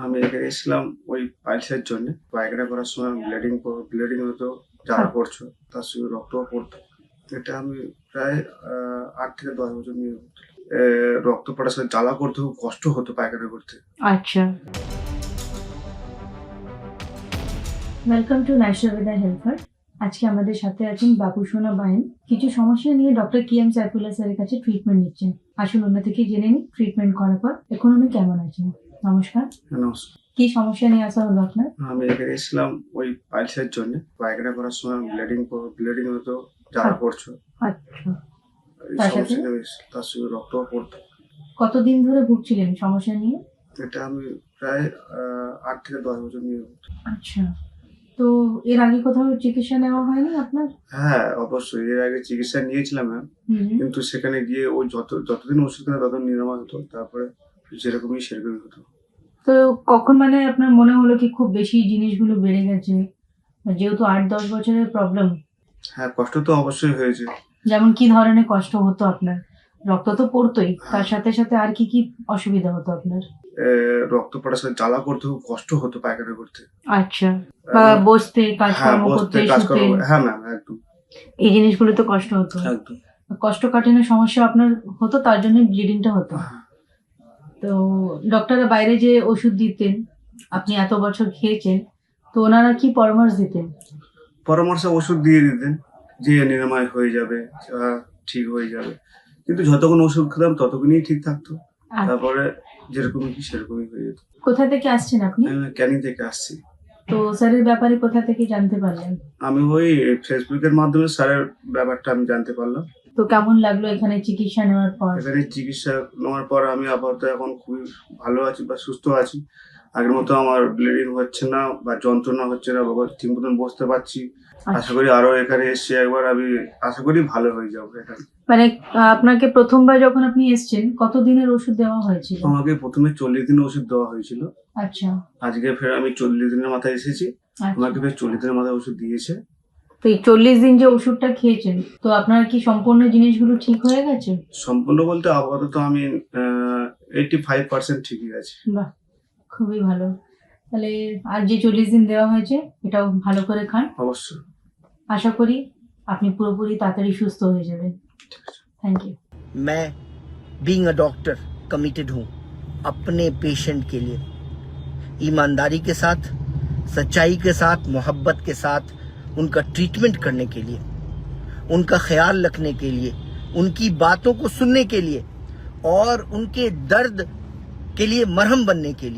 আমি এখানে এসেছিলাম ওই পাইলসের জন্য। পায়খানা করার সময় ব্লিডিং হতো, জ্বালা পড়ছো, তার সঙ্গে রক্তও পড়তো। এটা আমি প্রায় 8 থেকে 10 বছর নিয়ে রক্ত পড়ার সময় জ্বালা করতে খুব কষ্ট হতো পায়খানা করতে। আচ্ছা, welcome to national wither helper. আজকে আমাদের সাথে আছেন বাবু সোনা বাইন। কিছু সমস্যা নিয়ে ডক্টর কিএম সাইফুল্লাহ স্যারের কাছে ট্রিটমেন্ট নিচ্ছেন। আসুন ওনা থেকে জেনে নিই ট্রিটমেন্ট করার পর এখন উনি কেমন আছেন। নমস্কার। নমস্কার। কি সমস্যা নিয়ে আসা হলো আপনার? আমি এখানে এসেছিলাম ওই পাইলসের জন্য। পায়খানা করার সময় ব্লিডিং হতো, জ্বালা পড়ছো। আচ্ছা, এই তার সমস্যা সাথে? নিয়ে তার সঙ্গে রক্তও পড়তো। কতদিন ধরে ভুগছিলেন সমস্যা নিয়ে? এটা আমি প্রায় 8 থেকে 10 বছর নিয়ে। আচ্ছা, তো এর আগে কোথাও চিকিৎসা নেওয়া হয়নি আপনার? হ্যাঁ, অবশ্যই এর আগে চিকিৎসা নিয়েছিলাম ম্যাম। কিন্তু সেখানে গিয়ে ওই যতদিন ওষুধ খেলে ততদিন নিরাময় হতো। তারপরে যেরকমই সেরকমই হতো। তো কখন মানে আপনার মনে হলো কি খুব বেশি জিনিসগুলো বেড়ে গেছে? যেহেতু 8-10 বছরের প্রবলেম, হ্যাঁ, কষ্ট তো অবশ্যই হয়েছে। যেমন কি ধরনের কষ্ট হতো আপনার? রক্ত তো পড়তোই, তার সাথে সাথে আর কি অসুবিধা হতো আপনার? রক্ত পড়ার সময় জ্বালা করতে খুব কষ্ট হতো পায়খানা করতে। আচ্ছা, বা বসতে হ্যাঁ, কাজকর্ম করতে, কাজকর্ম শুতে, হ্যাঁ ম্যাম, একদম এই জিনিসগুলো তো কষ্ট হতো। একদম। কোষ্ঠকাঠিন্য সমস্যা আপনার হতো, তার জন্য ব্লিডিংটা হতো। হ্যাঁ, তো ডক্টররা বাইরে যে ওষুধ দিতেন, আপনি এত বছর খেয়েছেন, তো ওনারা কি পরামর্শ দিতেন? পরামর্শ ওষুধ দিয়ে দিতেন যে নিরাময় হয়ে যাবে, ঠিক হয়ে যাবে। কিন্তু যতক্ষণ ওষুধ খেতাম ততক্ষণই ঠিক থাকতো। তারপরে যেরকমই কি সেরকমই হয়ে যেত। কোথা থেকে আসছেন আপনি? আমি ক্যানিং থেকে আসছি। তো স্যারের ব্যাপারে কোথা থেকে জানতে পারলেন? আমি ওই ফেসবুকের মাধ্যমে স্যারের ব্যাপারটা আমি জানতে পারলাম। তো কেমন লাগলো এখানে চিকিৎসা নেওয়ার পর? এখানে চিকিৎসা নেওয়ার পর আমি আপাতত এখন খুবই ভালো আছি বা সুস্থ আছি। আগের মতো আমার ব্লিডিং হচ্ছে না বা যন্ত্রণা হচ্ছে না, বাবা ঠিক মতন বসতে পারছি। আশা করি আরো এখানে এসে একবার আমি আশা করি ভালো হয়ে যাবো এখানে। মানে আপনাকে প্রথমবার যখন আপনি এসেছেন কত দিনের ওষুধ দেওয়া হয়েছিল? আমাকে প্রথমে 40 দিনের ওষুধ দেওয়া হয়েছিল। আচ্ছা, আজকে ফের আমি 40 দিনের মাথায় এসেছি। আচ্ছা। আমাকে ফের 40 দিনের মাথায় ওষুধ দিয়েছে। তো এই 40 দিন যে ওষুধটা খেয়েছেন, তো আপনার কি সম্পূর্ণ জিনিসগুলো ঠিক হয়ে গেছে? সম্পূর্ণ বলতে আপাতত আমি 85% ঠিকই আছে। বাহ, খুবই ভালো। তাহলে আর যে 40 দিন দেওয়া হয়েছে এটাও ভালো করে খান। অবশ্যই। আশা করি আপনি পুরোপুরি তাড়াতাড়ি সুস্থ হয়ে যাবেন। Thank you. मैं बीइंग अ डॉक्टर कमिटेड हूँ अपने पेशेंट के लिए, ईमानदारी के साथ, सच्चाई के साथ, मोहब्बत के साथ उनका ट्रीटमेंट करने के लिए, उनका ख्याल रखने के लिए, उनकी बातों को सुनने के लिए और उनके दर्द के लिए मरहम बनने के लिए।